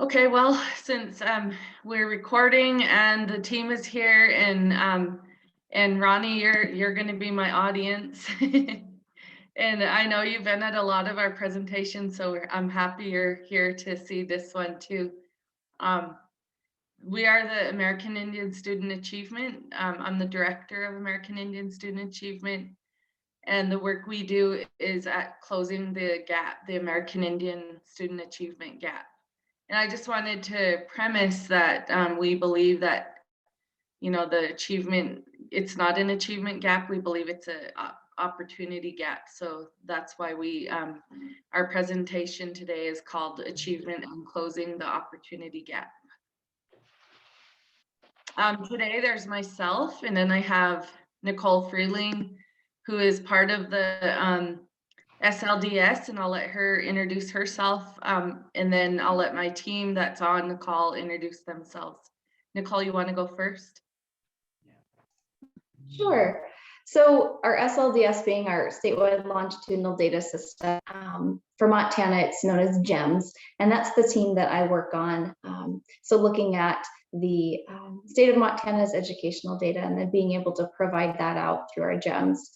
Okay, well, since we're recording and the team is here, and Ronnie, you're going to be my audience, and I know you've been at a lot of our presentations, so I'm happy you're here to see this one too. Um, we are the American Indian Student Achievement. I'm the director of American Indian Student Achievement, and the work we do is at closing the gap, the American Indian Student Achievement gap. And I just wanted to premise that we believe that, the achievement, it's not an achievement gap. We believe it's a opportunity gap. So that's why our presentation today is called Achievement and Closing the Opportunity Gap. Today there's myself, and then I have Nicole Freeling, who is part of the SLDS, and I'll let her introduce herself, and then I'll let my team that's on the call introduce themselves. Nicole, you want to go first? Sure. So our SLDS being our statewide longitudinal data system, for Montana, it's known as GEMS, and that's the team that I work on. So looking at the state of Montana's educational data and then being able to provide that out through our GEMS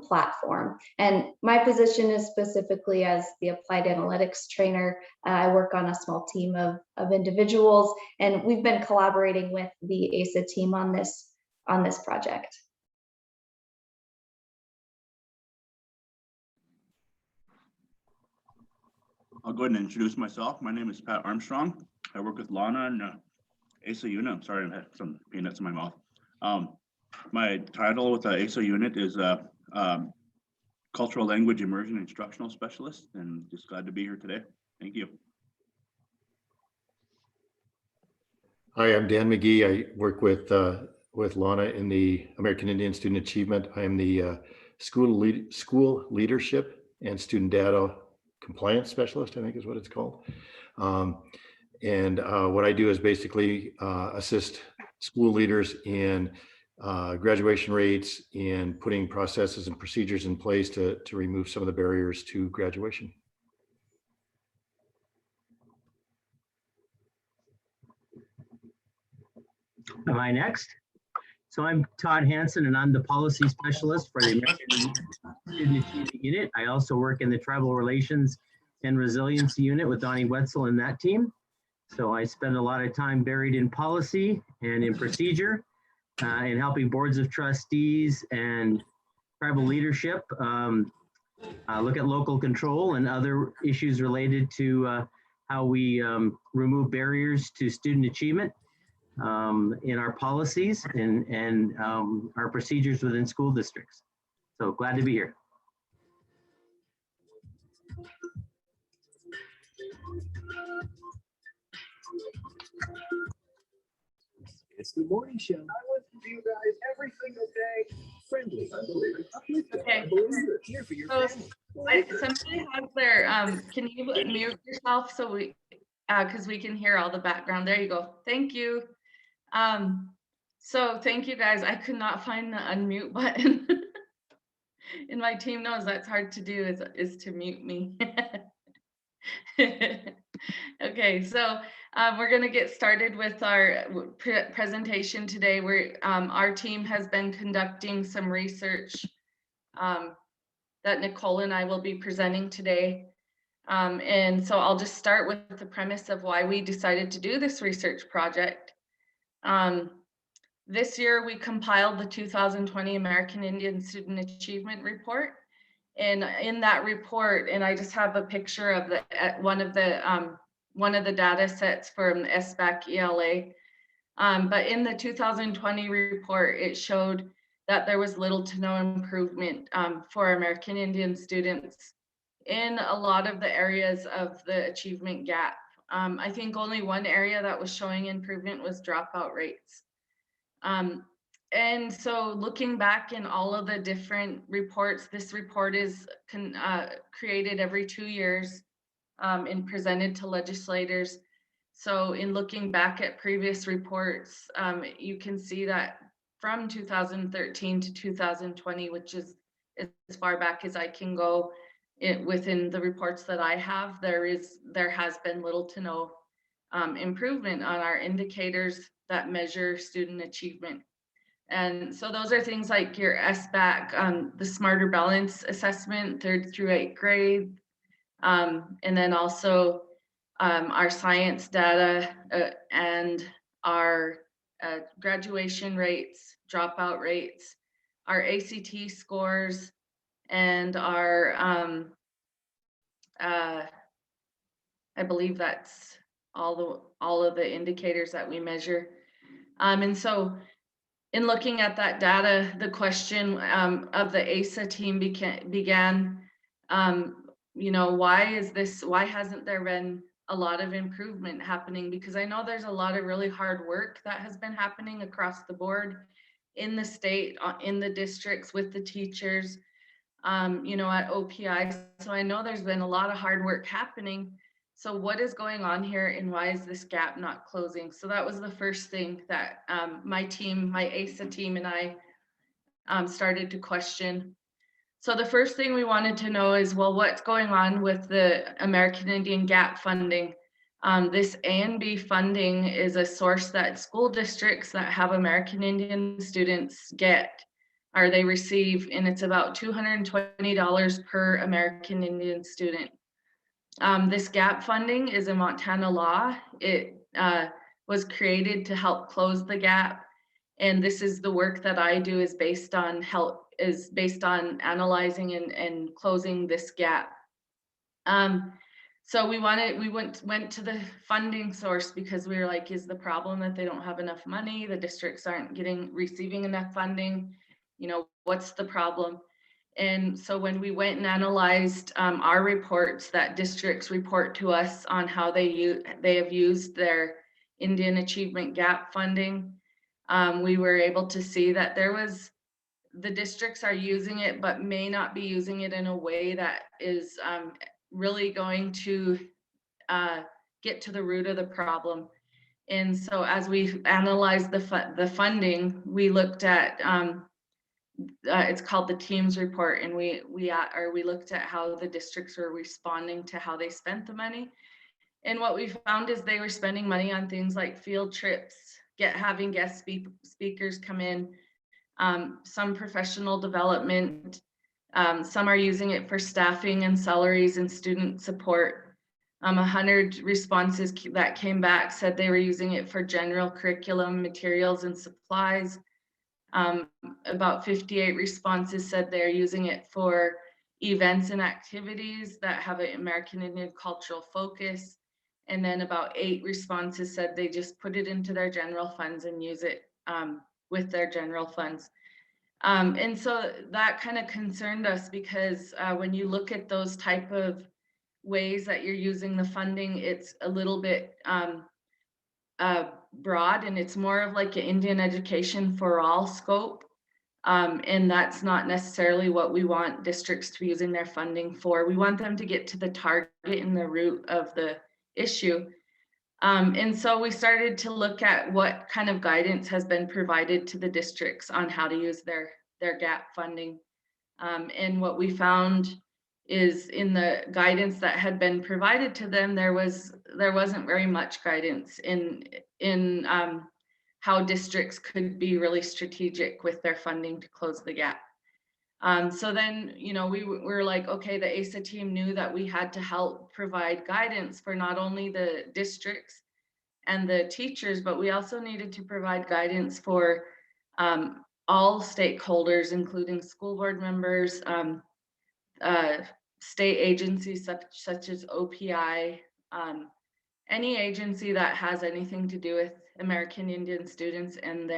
platform. And my position is specifically as the applied analytics trainer. I work on a small team of individuals, and we've been collaborating with the ASA team on this project. I'll go ahead and introduce myself. My name is Pat Armstrong. I work with Lana and ASA unit. I'm sorry, I had some peanuts in my mouth. My title with the ASA unit is Cultural Language Immersion Instructional Specialist, and just glad to be here today. Thank you. Hi, I'm Dan McGee. I work with Lana in the American Indian Student Achievement. I am the school leadership and student data compliance specialist, I think is what it's called. And what I do is basically assist school leaders in graduation rates and putting processes and procedures in place to remove some of the barriers to graduation. Am I next? So I'm Todd Hansen, and I'm the policy specialist for the American Student Achievement Unit. I also work in the Tribal Relations and Resiliency Unit with Donnie Wetzel and that team. So I spend a lot of time buried in policy and in procedure and helping boards of trustees and tribal leadership look at local control and other issues related to how we remove barriers to student achievement in our policies and our procedures within school districts. So glad to be here. It's the morning show. I listen to you guys every single day. Friendly, unbelievable. Okay. Here for your So family. somebody has their, can you mute yourself so we, because we can hear all the background. There you go. Thank you. So thank you guys. I could not find the unmute button. And my team knows that's hard to do is to mute me. Okay, so we're going to get started with our presentation today. Our team has been conducting some research that Nicole and I will be presenting today. And so I'll just start with the premise of why we decided to do this research project. This year we compiled the 2020 American Indian Student Achievement Report. And in that report, and I just have a picture of one of the data sets from SBAC ELA. But in the 2020 report, it showed that there was little to no improvement for American Indian students in a lot of the areas of the achievement gap. I think only one area that was showing improvement was dropout rates. And so looking back in all of the different reports, this report is created every 2 years and presented to legislators. So in looking back at previous reports, you can see that from 2013 to 2020, which is as far back as I can go within the reports that I have, there has been little to no improvement on our indicators that measure student achievement. And so those are things like your SBAC, the Smarter Balance Assessment, 3rd through 8th grade, and then also our science data and our graduation rates, dropout rates, our ACT scores, and our, I believe that's all of the indicators that we measure. And so in looking at that data, the question of the ASA team began, why hasn't there been a lot of improvement happening? Because I know there's a lot of really hard work that has been happening across the board in the state, in the districts, with the teachers, at OPI. So I know there's been a lot of hard work happening. So what is going on here, and why is this gap not closing? So that was the first thing that my ASA team and I started to question. So the first thing we wanted to know is, well, what's going on with the American Indian gap funding? This A&B funding is a source that school districts that have American Indian students get, or they receive, and it's about $220 per American Indian student. This gap funding is a Montana law. It was created to help close the gap. And this is the work that I do is based on analyzing and closing this gap. So we went to the funding source because we were like, is the problem that they don't have enough money? The districts aren't receiving enough funding? What's the problem? And so when we went and analyzed our reports that districts report to us on how they have used their Indian Achievement Gap funding, we were able to see that the districts are using it, but may not be using it in a way that is really going to get to the root of the problem. And so as we analyzed the funding, we looked at it's called the teams report, and we looked at how the districts were responding to how they spent the money. And what we found is they were spending money on things like field trips, having guest speakers come in, some professional development, some are using it for staffing and salaries and student support. 100 responses that came back said they were using it for general curriculum materials and supplies. About 58 responses said they're using it for events and activities that have an American Indian cultural focus. And then about 8 responses said they just put it into their general funds and use it with their general funds. And so that kind of concerned us because when you look at those type of ways that you're using the funding, it's a little bit broad, and it's more of like an Indian education for all scope. And that's not necessarily what we want districts to be using their funding for. We want them to get to the target and the root of the issue. And so we started to look at what kind of guidance has been provided to the districts on how to use their gap funding. And what we found is in the guidance that had been provided to them, there wasn't very much guidance in how districts could be really strategic with their funding to close the gap. So then, we were like, okay, the ASA team knew that we had to help provide guidance for not only the districts and the teachers, but we also needed to provide guidance for all stakeholders, including school board members, state agencies such as OPI, any agency that has anything to do with American Indian students and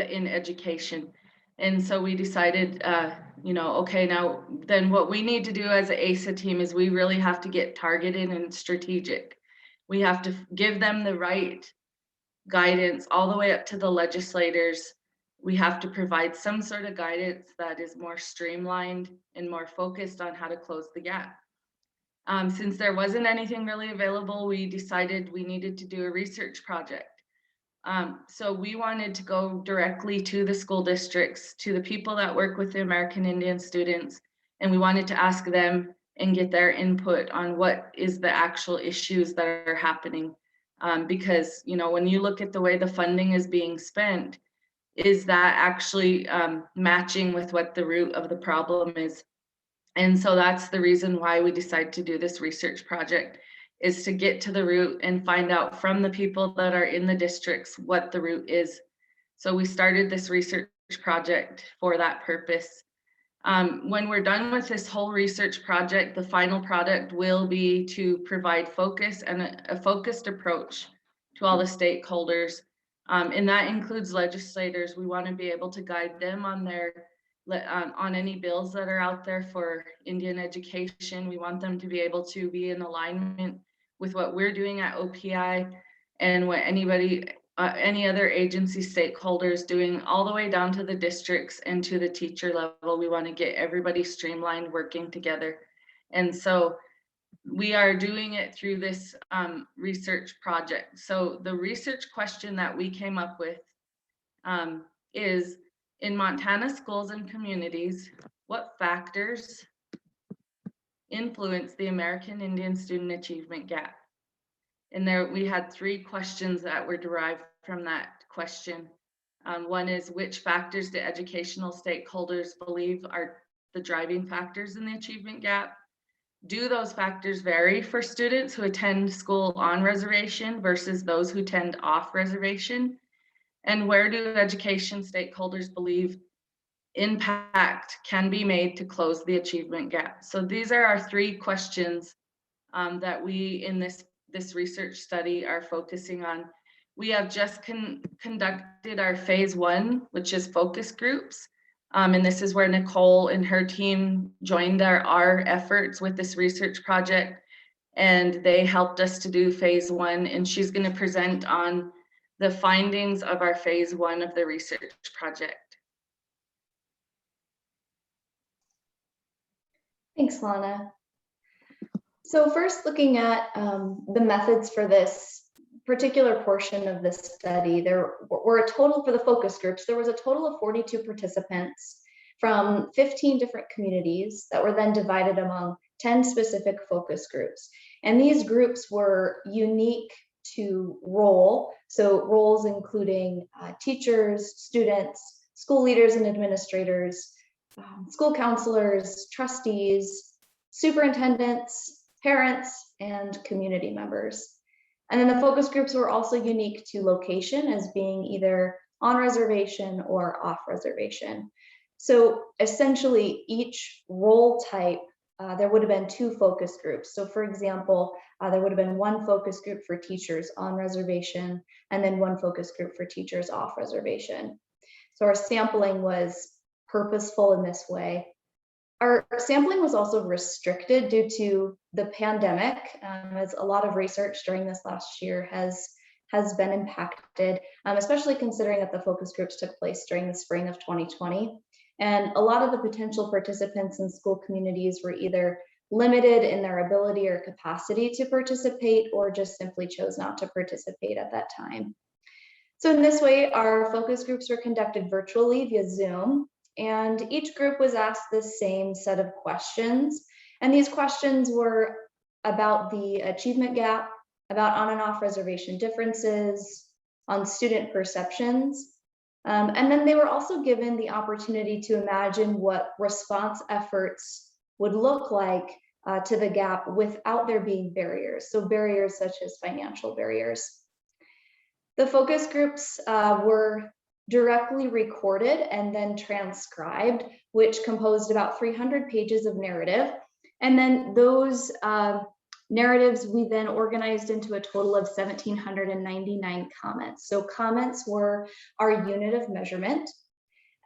in education. And so we decided, okay, now then what we need to do as an ASA team is we really have to get targeted and strategic. We have to give them the right guidance all the way up to the legislators. We have to provide some sort of guidance that is more streamlined and more focused on how to close the gap. Since there wasn't anything really available, we decided we needed to do a research project. So we wanted to go directly to the school districts, to the people that work with the American Indian students, and we wanted to ask them and get their input on what is the actual issues that are happening. Because, you know, when you look at the way the funding is being spent, is that actually matching with what the root of the problem is? And so that's the reason why we decided to do this research project, is to get to the root and find out from the people that are in the districts what the root is. So we started this research project for that purpose. When we're done with this whole research project, the final product will be to provide focus and a focused approach to all the stakeholders. And that includes legislators. We want to be able to guide them on their on any bills that are out there for Indian education. We want them to be able to be in alignment with what we're doing at OPI and what any other agency stakeholders doing, all the way down to the districts and to the teacher level. We want to get everybody streamlined, working together. And so we are doing it through this research project. So the research question that we came up with is, in Montana schools and communities, what factors influence the American Indian student achievement gap? And there we had 3 questions that were derived from that question. One is, which factors do educational stakeholders believe are the driving factors in the achievement gap? Do those factors vary for students who attend school on reservation versus those who attend off reservation? And where do education stakeholders believe impact can be made to close the achievement gap? So these are our 3 questions that we in this research study are focusing on. We have just conducted our phase 1, which is focus groups. And this is where Nicole and her team joined our efforts with this research project. And they helped us to do phase 1. And she's going to present on the findings of our phase 1 of the research project. Thanks, Lana. So first, looking at the methods for this particular portion of the study, there were a total, for the focus groups, there was a total of 42 participants from 15 different communities that were then divided among 10 specific focus groups. And these groups were unique to role. So roles including teachers, students, school leaders and administrators, school counselors, trustees, superintendents, parents, and community members. And then the focus groups were also unique to location, as being either on reservation or off reservation. So essentially each role type, there would have been 2 focus groups. So for example, there would have been 1 focus group for teachers on reservation, and then 1 focus group for teachers off reservation. So our sampling was purposeful in this way. Our sampling was also restricted due to the pandemic, as a lot of research during this last year has been impacted, especially considering that the focus groups took place during the spring of 2020. And a lot of the potential participants in school communities were either limited in their ability or capacity to participate, or just simply chose not to participate at that time. So in this way, our focus groups were conducted virtually via Zoom. And each group was asked the same set of questions. And these questions were about the achievement gap, about on and off reservation differences, on student perceptions. And then they were also given the opportunity to imagine what response efforts would look like to the gap without there being barriers. So barriers such as financial barriers. The focus groups were directly recorded and then transcribed, which composed about 300 pages of narrative. And then those narratives we then organized into a total of 1,799 comments. So comments were our unit of measurement.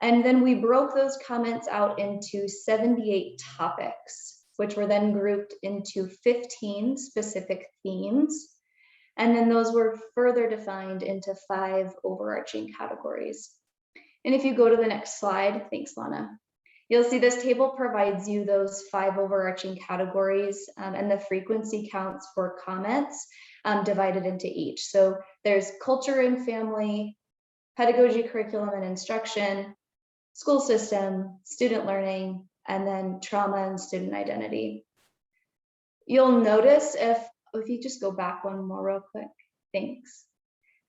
And then we broke those comments out into 78 topics, which were then grouped into 15 specific themes. And then those were further defined into 5 overarching categories. And if you go to the next slide, thanks, Lana, you'll see this table provides you those 5 overarching categories and the frequency counts for comments divided into each. So there's culture and family, pedagogy, curriculum and instruction, school system, student learning, and then trauma and student identity. you'll notice if you just go back one more real quick, thanks.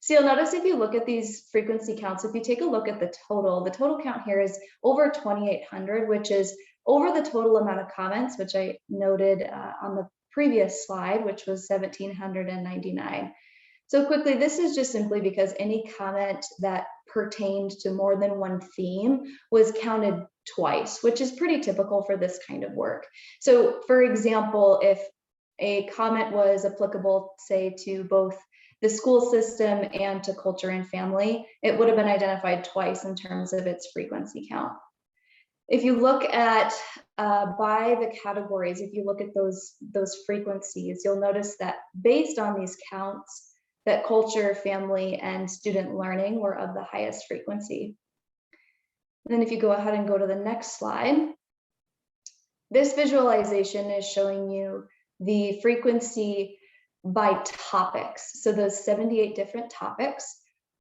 So you'll notice if you look at these frequency counts, if you take a look at the total count here is over 2,800, which is over the total amount of comments, which I noted on the previous slide, which was 1,799. So quickly, this is just simply because any comment that pertained to more than one theme was counted twice, which is pretty typical for this kind of work. So for example, if a comment was applicable, say, to both the school system and to culture and family, it would have been identified twice in terms of its frequency count. If you look at by the categories, if you look at those frequencies, you'll notice that based on these counts, that culture, family, and student learning were of the highest frequency. And then if you go ahead and go to the next slide, this visualization is showing you the frequency by topics. So those 78 different topics,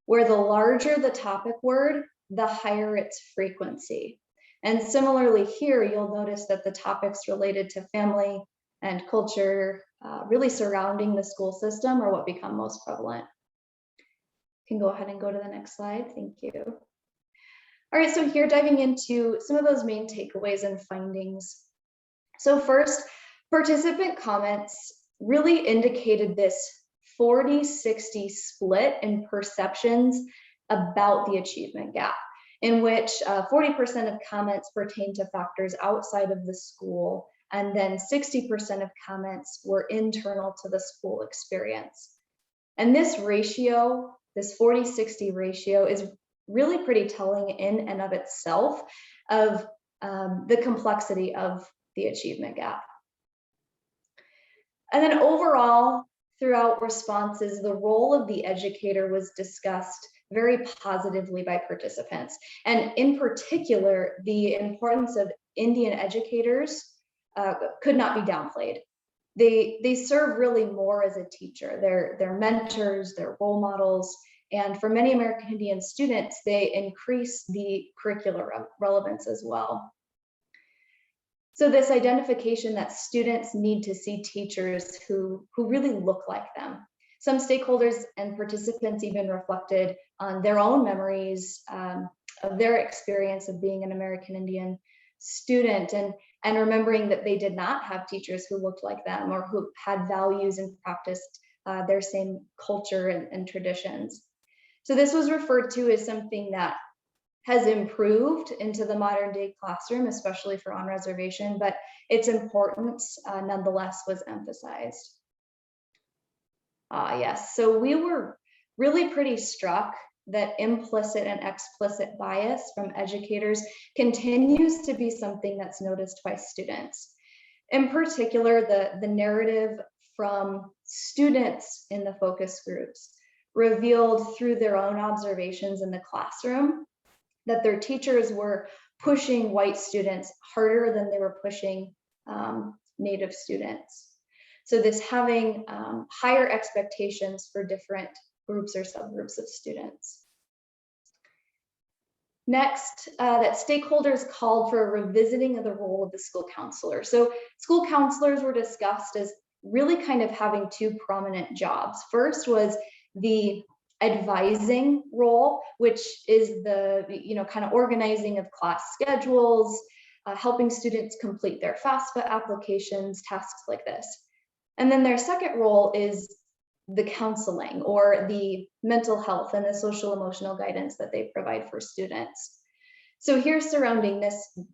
where the larger the topic word, the higher its frequency. And similarly here, you'll notice that the topics related to family and culture, really surrounding the school system, are what become most prevalent. You can go ahead and go to the next slide. Thank you. All right, so here diving into some of those main takeaways and findings. So first, participant comments really indicated this 40-60 split in perceptions about the achievement gap, in which 40% of comments pertain to factors outside of the school, and then 60% of comments were internal to the school experience. And this ratio, this 40-60 ratio, is really pretty telling in and of itself of the complexity of the achievement gap. And then overall, throughout responses, the role of the educator was discussed very positively by participants. And in particular, the importance of Indian educators could not be downplayed. They serve really more as a teacher. They're mentors, they're role models, and for many American Indian students, they increase the curricular relevance as well. So this identification that students need to see teachers who really look like them. Some stakeholders and participants even reflected on their own memories of their experience of being an American Indian student, and remembering that they did not have teachers who looked like them or who had values and practiced their same culture and traditions. So this was referred to as something that has improved into the modern day classroom, especially for on reservation, but its importance nonetheless was emphasized. Yes, so we were really pretty struck that implicit and explicit bias from educators continues to be something that's noticed by students. In particular, the narrative from students in the focus groups revealed through their own observations in the classroom that their teachers were pushing white students harder than they were pushing Native students. So this having higher expectations for different groups or subgroups of students. Next, that stakeholders called for a revisiting of the role of the school counselor. So school counselors were discussed as really kind of having two prominent jobs. First was the advising role, which is the kind of organizing of class schedules, helping students complete their FAFSA applications, tasks like this. And then their second role is the counseling or the mental health and the social emotional guidance that they provide for students. So here surrounding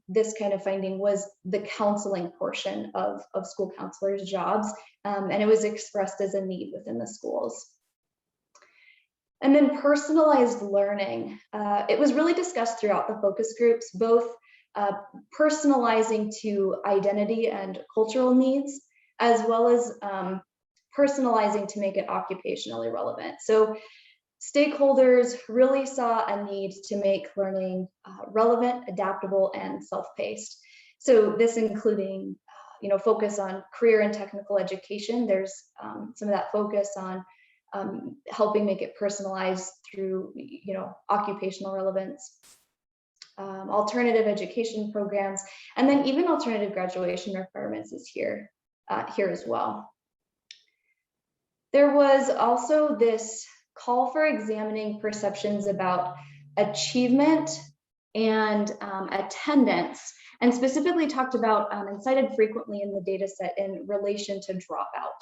this kind of finding was the counseling portion of school counselors' jobs, and it was expressed as a need within the schools. And then personalized learning. It was really discussed throughout the focus groups, both personalizing to identity and cultural needs, as well as personalizing to make it occupationally relevant. So stakeholders really saw a need to make learning relevant, adaptable, and self-paced. So this including, focus on career and technical education. There's some of that focus on helping make it personalized through, occupational relevance, alternative education programs, and then even alternative graduation requirements is here. here as well. There was also this call for examining perceptions about achievement and attendance, and specifically talked about and cited frequently in the data set in relation to dropout.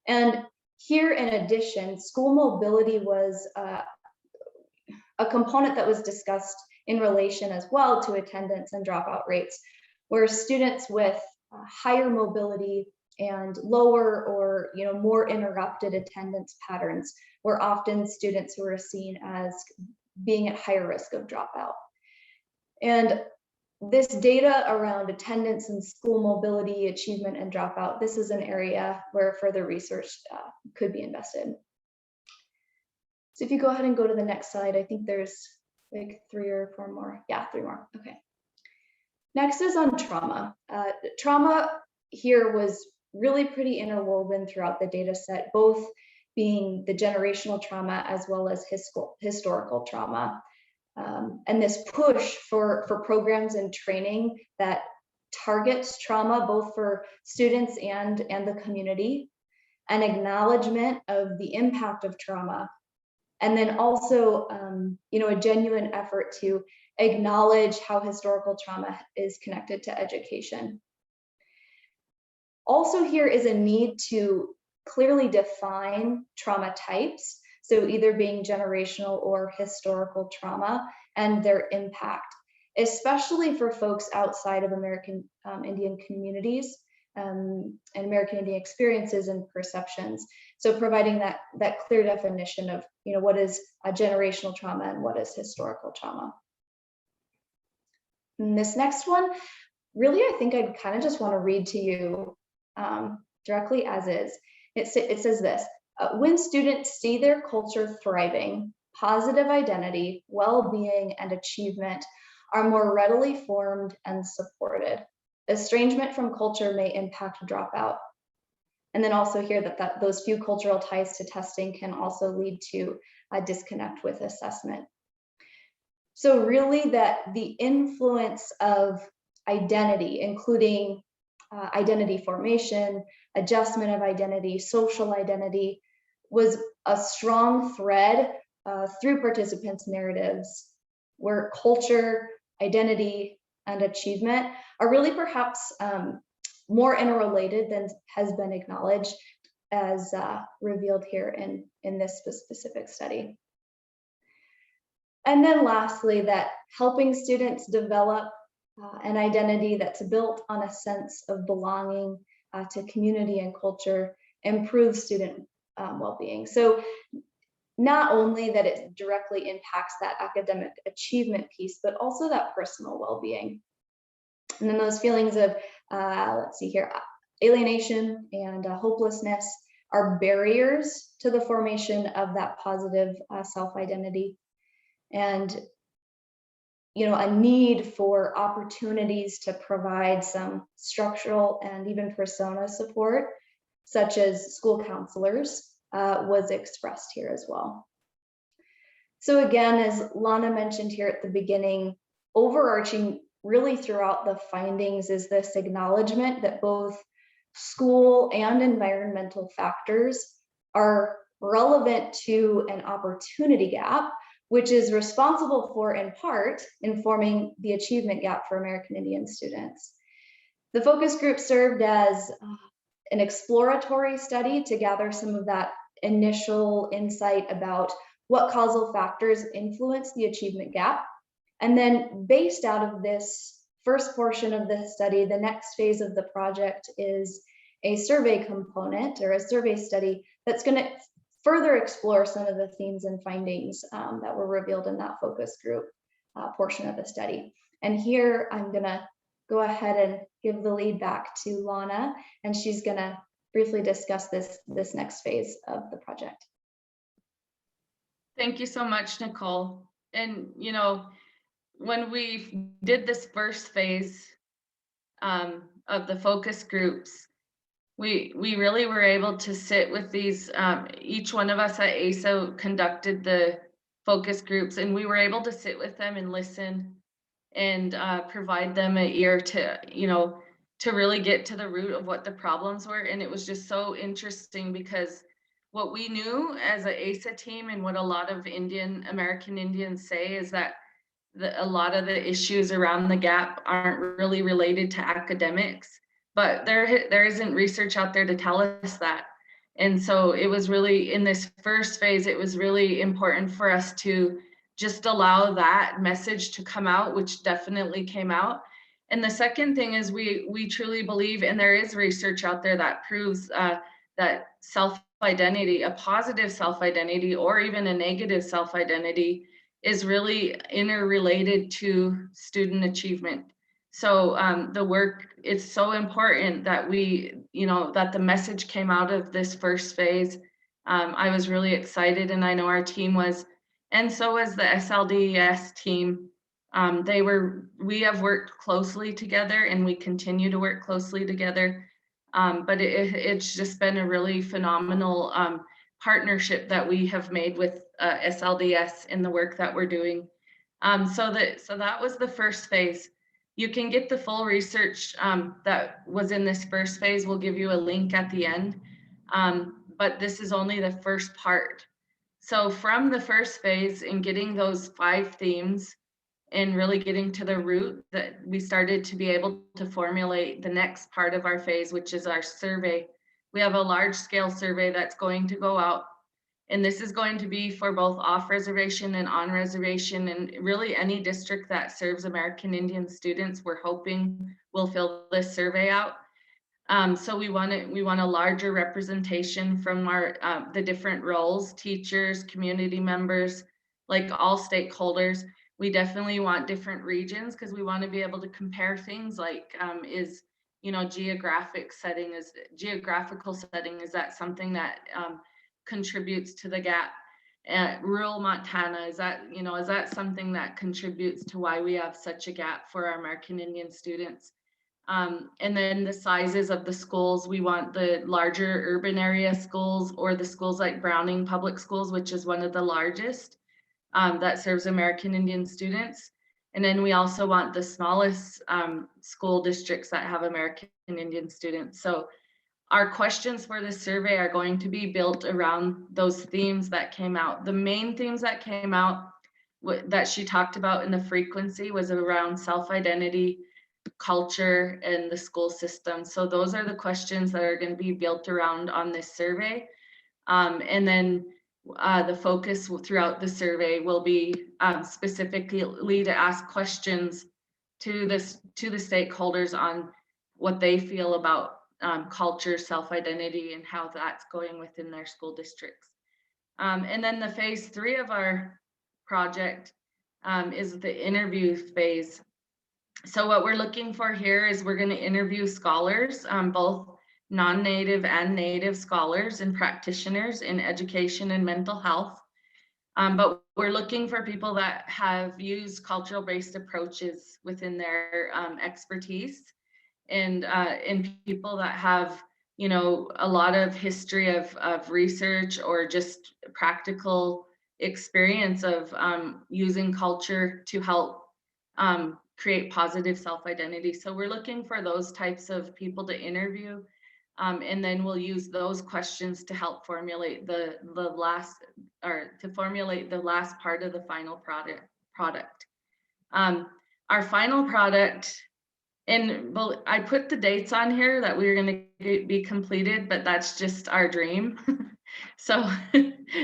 And here, in addition, school mobility was a component that was discussed in relation as well to attendance and dropout rates, where students with higher mobility and lower or more interrupted attendance patterns were often students who were seen as being at higher risk of dropout. And this data around attendance and school mobility, achievement, and dropout, this is an area where further research could be invested. So if you go ahead and go to the next slide, I think there's like 3 or 4 more. Yeah, 3 more. Okay. Next is on trauma. Trauma here was really pretty interwoven throughout the data set, both being the generational trauma as well as historical trauma. And this push for programs and training that targets trauma, both for students and the community, an acknowledgement of the impact of trauma, and then also a genuine effort to acknowledge how historical trauma is connected to education. Also, here is a need to clearly define trauma types, so either being generational or historical trauma, and their impact, especially for folks outside of American Indian communities and American Indian experiences and perceptions. So providing that clear definition of what is a generational trauma and what is historical trauma. And this next one, really, I think I kind of just want to read to you directly as is. It says this: when students see their culture thriving, positive identity, well-being, and achievement are more readily formed and supported. Estrangement from culture may impact dropout. And then also here that those few cultural ties to testing can also lead to a disconnect with assessment. So really that the influence of identity, including identity formation, adjustment of identity, social identity, was a strong thread through participants' narratives, where culture, identity, and achievement are really perhaps more interrelated than has been acknowledged, as revealed here in this specific study. And then lastly, that helping students develop an identity that's built on a sense of belonging to community and culture improves student well-being. So not only that it directly impacts that academic achievement piece, but also that personal well-being. And then those feelings of, let's see here, alienation and hopelessness are barriers to the formation of that positive self-identity. And a need for opportunities to provide some structural and even persona support, such as school counselors, was expressed here as well. So again, as Lana mentioned here at the beginning, overarching really throughout the findings is this acknowledgement that both school and environmental factors are relevant to an opportunity gap, which is responsible for, in part, informing the achievement gap for American Indian students. The focus group served as an exploratory study to gather some of that initial insight about what causal factors influence the achievement gap. And then based out of this first portion of the study, the next phase of the project is a survey component or a survey study that's going to further explore some of the themes and findings that were revealed in that focus group portion of the study. And here I'm going to go ahead and give the lead back to Lana, and she's going to briefly discuss this next phase of the project. Thank you so much, Nicole. And when we did this first phase of the focus groups, we really were able to sit with these, each one of us at ASO conducted the focus groups, and we were able to sit with them and listen and provide them an ear to, to really get to the root of what the problems were. And it was just so interesting because what we knew as a ASA team and what a lot of American Indians say is that a lot of the issues around the gap aren't really related to academics, but there isn't research out there to tell us that. And so it was really, in this first phase, it was really important for us to just allow that message to come out, which definitely came out. And the second thing is we truly believe, and there is research out there that proves that self-identity, a positive self-identity or even a negative self-identity, is really interrelated to student achievement. So the work, it's so important that that the message came out of this first phase. I was really excited, and I know our team was, and so was the SLDS team. We have worked closely together, and we continue to work closely together. But it's just been a really phenomenal partnership that we have made with SLDS in the work that we're doing. So that was the first phase. You can get the full research that was in this first phase. We'll give you a link at the end. But this is only the first part. So from the first phase and getting those 5 themes and really getting to the root, that we started to be able to formulate the next part of our phase, which is our survey. We have a large scale survey that's going to go out, and this is going to be for both off reservation and on reservation, and really any district that serves American Indian students, we're hoping will fill this survey out. So we want a larger representation from the different roles, teachers, community members, like all stakeholders. We definitely want different regions because we want to be able to compare things like geographical setting, is that something that contributes to the gap? Rural Montana, is that something that contributes to why we have such a gap for our American Indian students? And then the sizes of the schools, we want the larger urban area schools or the schools like Browning Public Schools, which is one of the largest that serves American Indian students. And then we also want the smallest school districts that have American Indian students. So our questions for the survey are going to be built around those themes that came out. The main themes that came out that she talked about in the frequency was around self-identity, culture, and the school system. So those are the questions that are going to be built around on this survey. And then the focus throughout the survey will be specifically to ask questions to the stakeholders on what they feel about culture, self-identity, and how that's going within their school districts. And then the phase 3 of our project is the interview phase. So what we're looking for here is we're going to interview scholars, both non-native and native scholars and practitioners in education and mental health. But we're looking for people that have used cultural-based approaches within their expertise, and people that have, a lot of history of research or just practical experience of using culture to help create positive self-identity. So we're looking for those types of people to interview. And then we'll use those questions to help formulate the last part of the final product. Our final product, and I put the dates on here that we're going to be completed, but that's just our dream. So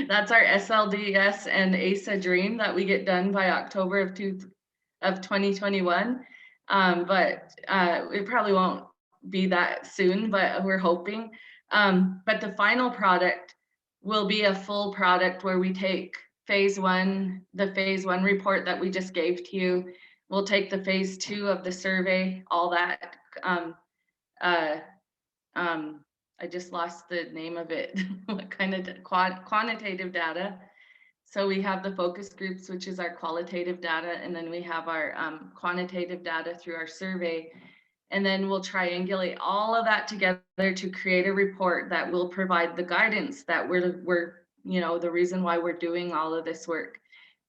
that's our SLDS and ASA dream that we get done by October of 2021. But it probably won't be that soon, but we're hoping. But the final product will be a full product where we take the phase 1 report that we just gave to you. We'll take the phase 2 of the survey, all that. I just lost the name of it. What kind of quantitative data? So we have the focus groups, which is our qualitative data, and then we have our quantitative data through our survey. And then we'll triangulate all of that together to create a report that will provide the guidance that we're the reason why we're doing all of this work.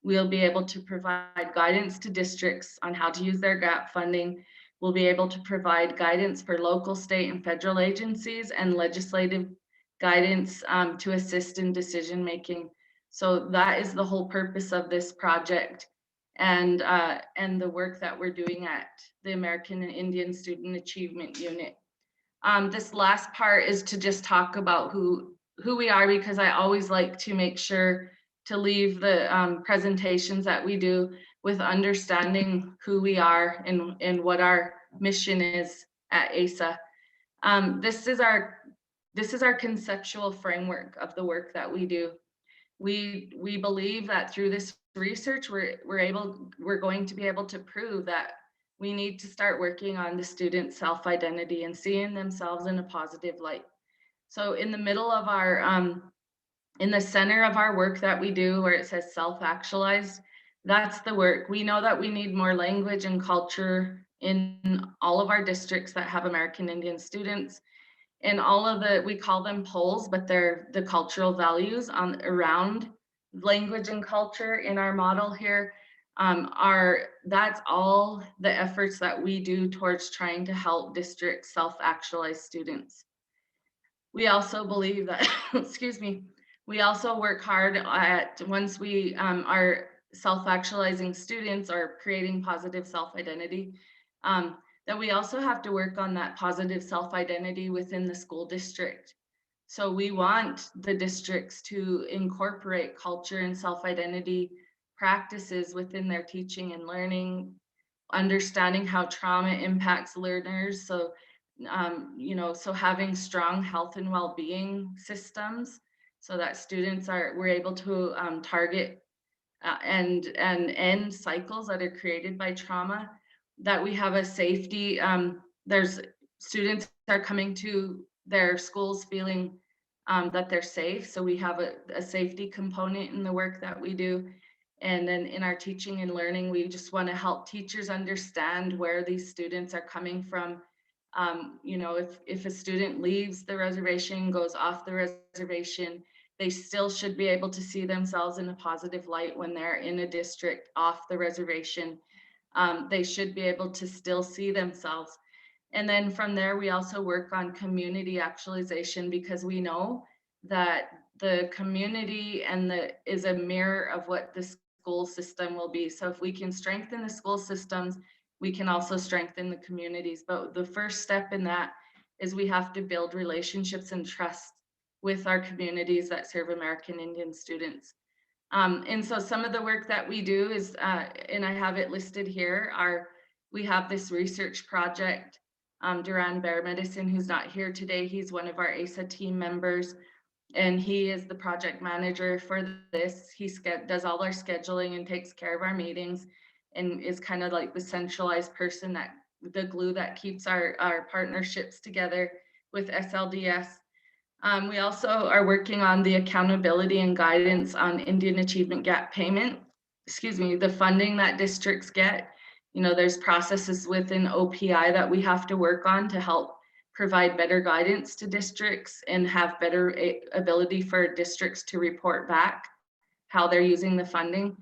We'll be able to provide guidance to districts on how to use their gap funding. will be able to provide guidance for local, state, and federal agencies and legislative guidance to assist in decision making. So that is the whole purpose of this project and the work that we're doing at the American and Indian Student Achievement Unit. This last part is to just talk about who we are, because I always like to make sure to leave the presentations that we do with understanding who we are and what our mission is at ASA. This is our conceptual framework of the work that we do. We believe that through this research, we're going to be able to prove that we need to start working on the student's self-identity and seeing themselves in a positive light. So in the middle of our, in the center of our work that we do, where it says self-actualized, that's the work. We know that we need more language and culture in all of our districts that have American Indian students. And all of we call them poles, but they're the cultural values around language and culture in our model here. That's all the efforts that we do towards trying to help districts self-actualize students. We also believe that, excuse me, we also work hard at, once we are self-actualizing students or creating positive self-identity, that we also have to work on that positive self-identity within the school district. So we want the districts to incorporate culture and self-identity practices within their teaching and learning, understanding how trauma impacts learners. So, so having strong health and well-being systems so that students we're able to target and end cycles that are created by trauma, that we have a safety, there's students are coming to their schools feeling that they're safe. So we have a safety component in the work that we do. And then in our teaching and learning, we just want to help teachers understand where these students are coming from. If a student leaves the reservation, goes off the reservation, they still should be able to see themselves in a positive light when they're in a district off the reservation. They should be able to still see themselves. And then from there, we also work on community actualization, because we know that the community is a mirror of what the school system will be. So if we can strengthen the school systems, we can also strengthen the communities. But the first step in that is we have to build relationships and trust with our communities that serve American Indian students. And so some of the work that we do is, and I have it listed here, we have this research project. Duran Bear Medicine, who's not here today, he's one of our ASA team members, and he is the project manager for this. He does all our scheduling and takes care of our meetings, and is kind of like the centralized person, that the glue that keeps our partnerships together with SLDS. We also are working on the accountability and guidance on Indian Achievement Gap payment, the funding that districts get. There's processes within OPI that we have to work on to help provide better guidance to districts and have better ability for districts to report back how they're using the funding.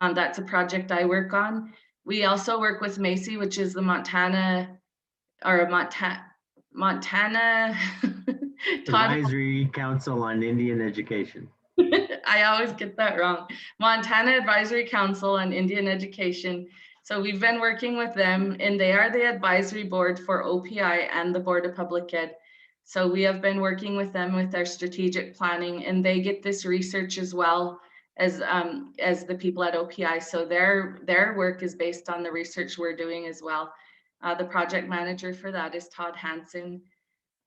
That's a project I work on. We also work with Macy, which is the Montana Advisory Council on Indian Education. I always get that wrong. Montana Advisory Council on Indian Education. So we've been working with them, and they are the advisory board for OPI and the Board of Public Ed. So we have been working with them with their strategic planning, and they get this research as well as the people at OPI. So their work is based on the research we're doing as well. The project manager for that is Todd Hansen.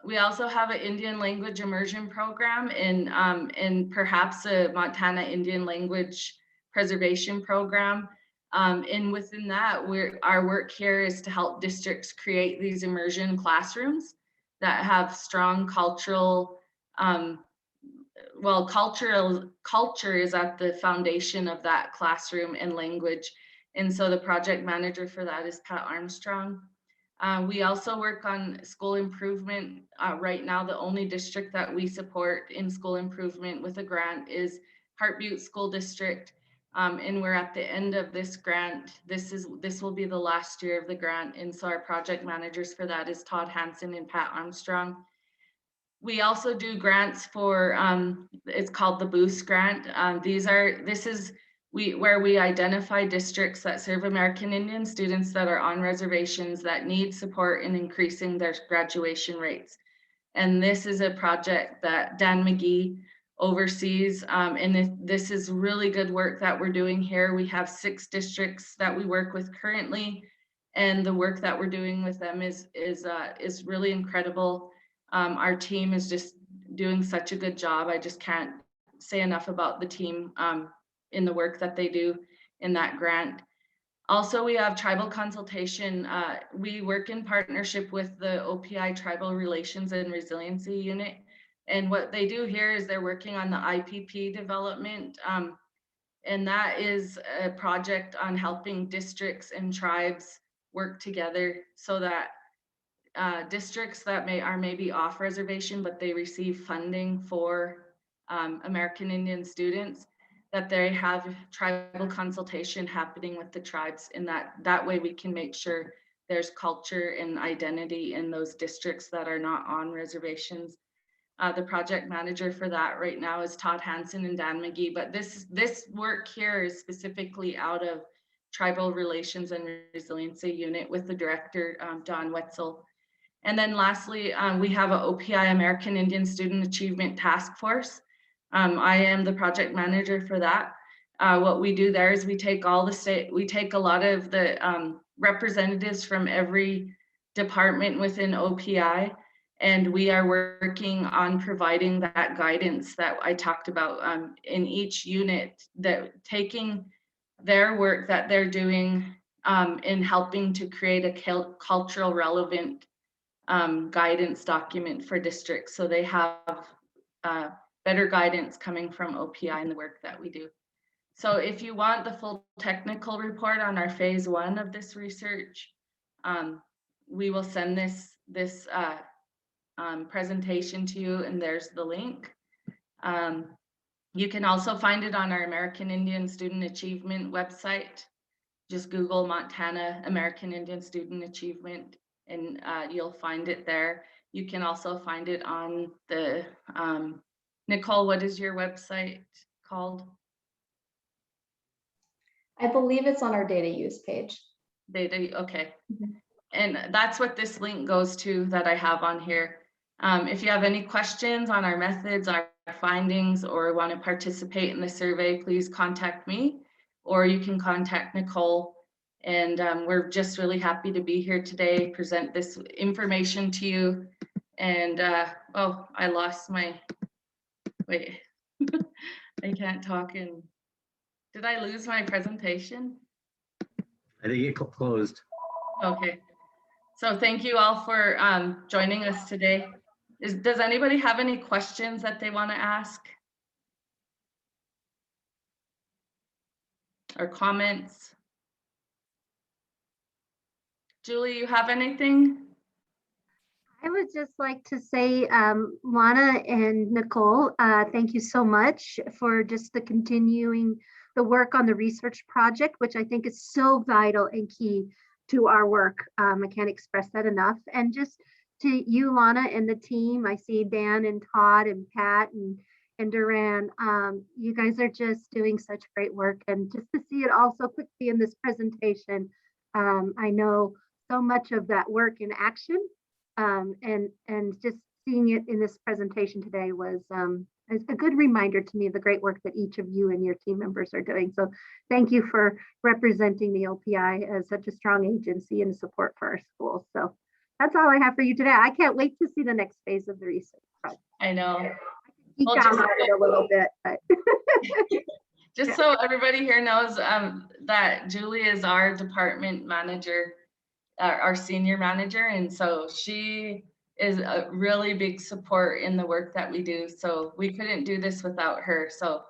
We also have an Indian language immersion program and perhaps a Montana Indian language preservation program. And within that, our work here is to help districts create these immersion classrooms that have strong cultural, culture is at the foundation of that classroom and language. And so the project manager for that is Pat Armstrong. We also work on school improvement. Right now, the only district that we support in school improvement with a grant is Heart Butte School District. And we're at the end of this grant. This will be the last year of the grant. And so our project managers for that is Todd Hansen and Pat Armstrong. We also do grants for, it's called the Boost Grant. Where we identify districts that serve American Indian students that are on reservations that need support in increasing their graduation rates. And this is a project that Dan McGee oversees. And this is really good work that we're doing here. We have 6 districts that we work with currently, and the work that we're doing with them is really incredible. Our team is just doing such a good job. I just can't say enough about the team in the work that they do in that grant. Also, we have tribal consultation. We work in partnership with the OPI Tribal Relations and Resiliency Unit. And what they do here is they're working on the IPP development. And that is a project on helping districts and tribes work together so that districts that are maybe off reservation, but they receive funding for American Indian students, that they have tribal consultation happening with the tribes, and that way we can make sure there's culture and identity in those districts that are not on reservations. The project manager for that right now is Todd Hansen and Dan McGee, but this work here is specifically out of Tribal Relations and Resiliency Unit with the director, Don Wetzel. And then lastly, we have an OPI American Indian Student Achievement Task Force. I am the project manager for that. What we do there is we take a lot of the representatives from every department within OPI, and we are working on providing that guidance that I talked about in each unit, that taking their work that they're doing in helping to create a cultural relevant guidance document for districts, so they have better guidance coming from OPI in the work that we do. So if you want the full technical report on our phase 1 of this research, we will send this presentation to you, and there's the link. You can also find it on our American Indian Student Achievement website. Just Google Montana American Indian Student Achievement, and you'll find it there. You can also find it on the, Nicole, what is your website called? I believe it's on our data use page. Data, okay. Mhm. And that's what this link goes to that I have on here. If you have any questions on our methods, our findings, or want to participate in the survey, please contact me, or you can contact Nicole. And we're just really happy to be here today, present this information to you. And oh, I lost my, wait, I can't talk in, did I lose my presentation? I think it closed. Okay, so thank you all for joining us today. Does anybody have any questions that they want to ask? Or comments? Julie, you have anything? I would just like to say, Lana and Nicole, thank you so much for just the continuing the work on the research project, which I think is so vital and key to our work. I can't express that enough. And just to you, Lana, and the team, I see Dan and Todd and Pat and Duran. You guys are just doing such great work. And just to see it all so quickly in this presentation, I know so much of that work in action. And just seeing it in this presentation today was a good reminder to me of the great work that each of you and your team members are doing. So thank you for representing the OPI as such a strong agency and support for our schools. So that's all I have for you today. I can't wait to see the next phase of the research project. I know. Geek Well, out just- on it a little bit, but Just so everybody here knows that Julie is our department manager, our senior manager. And so she is a really big support in the work that we do. So we couldn't do this without her. So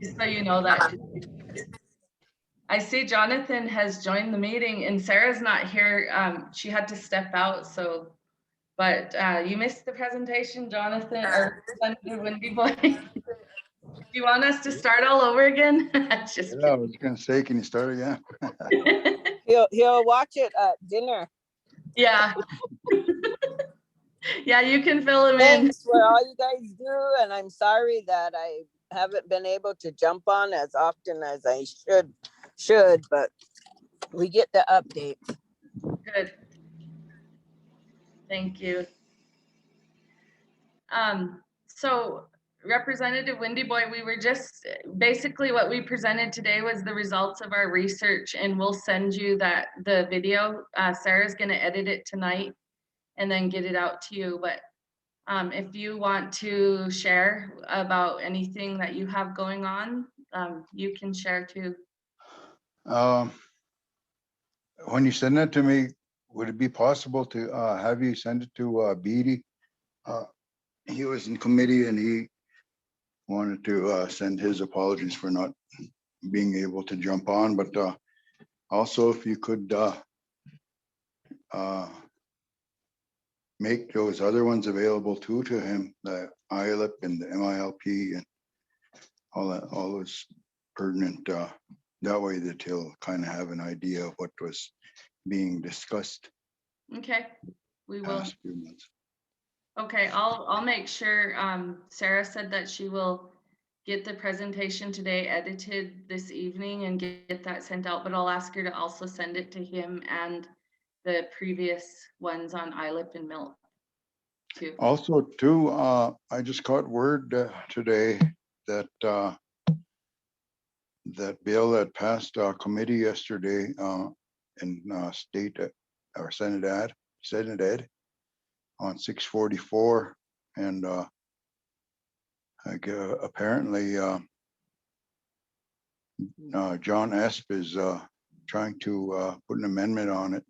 just so you know that. I see Jonathan has joined the meeting and Sarah's not here. She had to step out. So, but you missed the presentation, Jonathan, or Windy Boy. Do you want us to start all over again? Just Yeah, I was gonna say, can you start again? kidding. He'll watch it at dinner. Yeah. Yeah, you can fill him in. Thanks for all you guys do, and I'm sorry that I haven't been able to jump on as often as I should, but we get the updates. Good. Thank you. So Representative Windy Boy, we were just, basically what we presented today was the results of our research, and we'll send you the video. Sarah's gonna edit it tonight and then get it out to you. But if you want to share about anything that you have going on, you can share too. When you send that to me, would it be possible to have you send it to Beatty? He was in committee and he wanted to send his apologies for not being able to jump on, but also if you could make those other ones available too to him, the ILIP and the MILP and all those pertinent, that way that he'll kind of have an idea of what was being discussed. Okay, we will. Past few months. Okay, I'll make sure, Sarah said that she will get the presentation today edited this evening and get that sent out, but I'll ask her to also send it to him and the previous ones on ILIP and MILP too. Also too, I just caught word today that that bill that passed committee yesterday in state or Senate Ed on 644, and apparently John Esp is trying to put an amendment on it.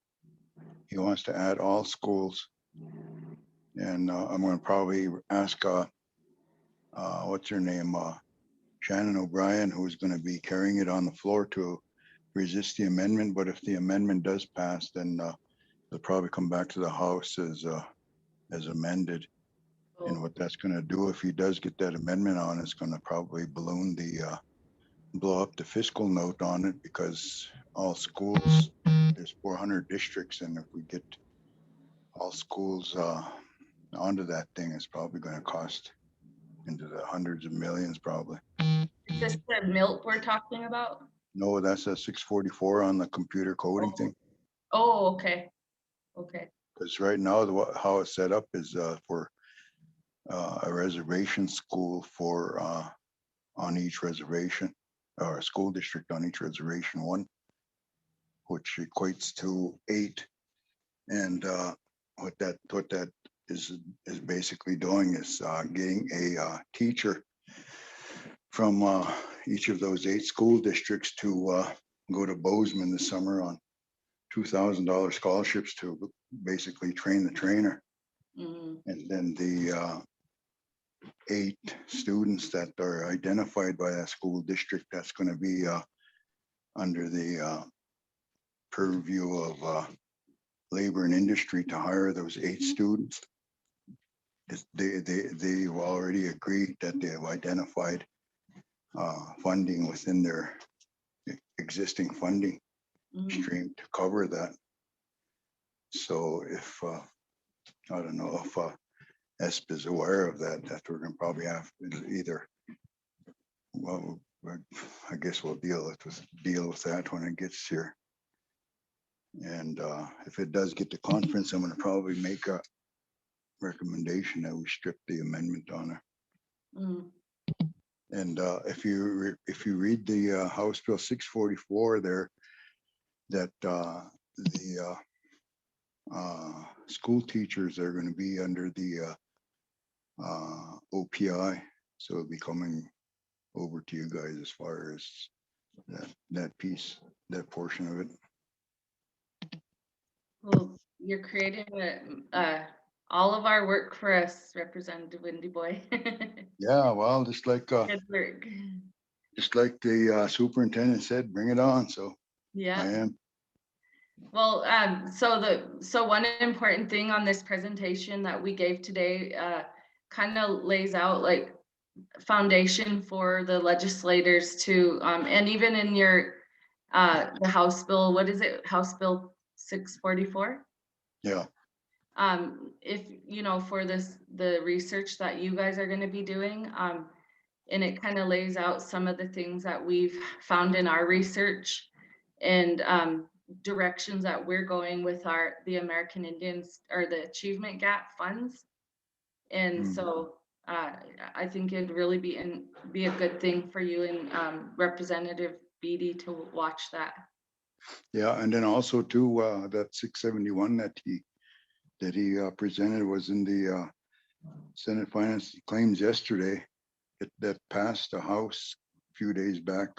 He wants to add all schools, and I'm going to probably ask what's her name, Shannon O'Brien, who's going to be carrying it on the floor to resist the amendment. But if the amendment does pass, then it'll probably come back to the House as amended. And what that's going to do, if he does get that amendment on, it's going to probably balloon blow up the fiscal note on it, because all schools, there's 400 districts, and if we get all schools onto that thing, it's probably going to cost into the hundreds of millions probably. Is this the MILP we're talking about? No, that's a 644 on the computer coding thing. Oh, okay. Okay. Because right now, how it's set up is for a reservation school for on each reservation, or a school district on each reservation, one, which equates to 8. And what that is basically doing is getting a teacher from each of those 8 school districts to go to Bozeman this summer on $2,000 scholarships to basically train the trainer. Mm-hmm. And then the 8 students that are identified by that school district, that's going to be under the purview of labor and industry to hire those 8 students. They've already agreed that they've identified funding within their existing funding stream to cover that. So if I don't know if ESP is aware of that, that we're going to probably have either, well, I guess we'll deal with that when it gets here. And if it does get to conference, I'm going to probably make a recommendation that we strip the amendment on her. And if you read the House Bill 644 there, that the school teachers are going to be under the OPI, so it'll be coming over to you guys as far as that piece, that portion of it. Well, you're creating all of our work for us, Representative Windy Boy. Yeah, well, just like Good work. just like the superintendent said, bring it on. So Yeah. I am. Well, so one important thing on this presentation that we gave today kind of lays out like foundation for the legislators to, and even in your, the House Bill, what is it? House Bill 644? Yeah, If, you know, for this, the research that you guys are going to be doing, and it kind of lays out some of the things that we've found in our research and directions that we're going with the American Indians or the Achievement Gap funds. And so I think it'd really be a good thing for you and Representative Beatty to watch that. yeah, and then also too, that 671 that he presented was in the Senate Finance Claims yesterday. That passed the House a few days back,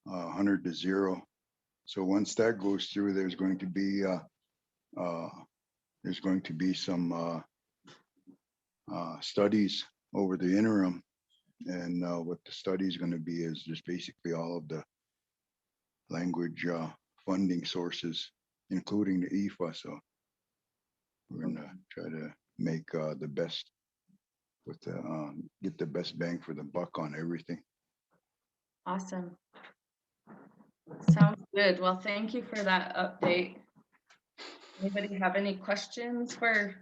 100-0. So once that goes through, there's going to be some studies over the interim, and what the study is going to be is just basically all of the language funding sources, including the IFA. So we're going to try to make the best with the get the best bang for the buck on everything. Awesome. Sounds good. Well, thank you for that update. Anybody have any questions for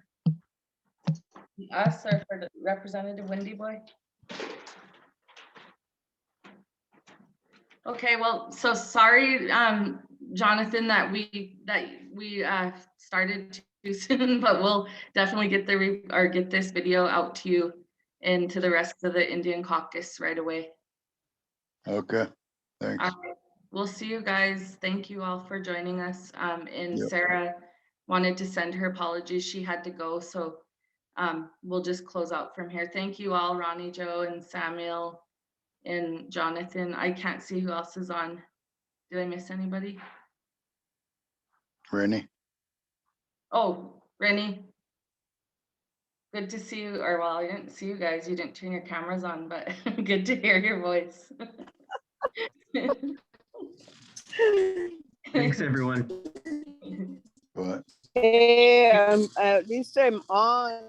us or for the Representative Windy Boy? Okay, well, so sorry, Jonathan, that we started too soon, but we'll definitely get get this video out to you and to the rest of the Indian Caucus right away. Okay, thanks. We'll see you guys. Thank you all for joining us. And Yep. Sarah wanted to send her apologies. She had to go, so we'll just close out from here. Thank you all, Ronnie, Joe, and Samuel, and Jonathan. I can't see who else is on. Did I miss anybody? Rennie. Oh, Rennie. Good to see you. Or well, I didn't see you guys. You didn't turn your cameras on, but good to hear your voice. Thanks, everyone. But Hey, at least I'm on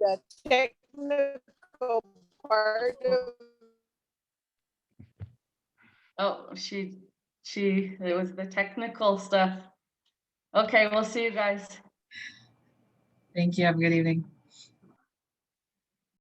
the technical part of Oh, it was the technical stuff. Okay, we'll see you guys. Thank you. Have a good evening.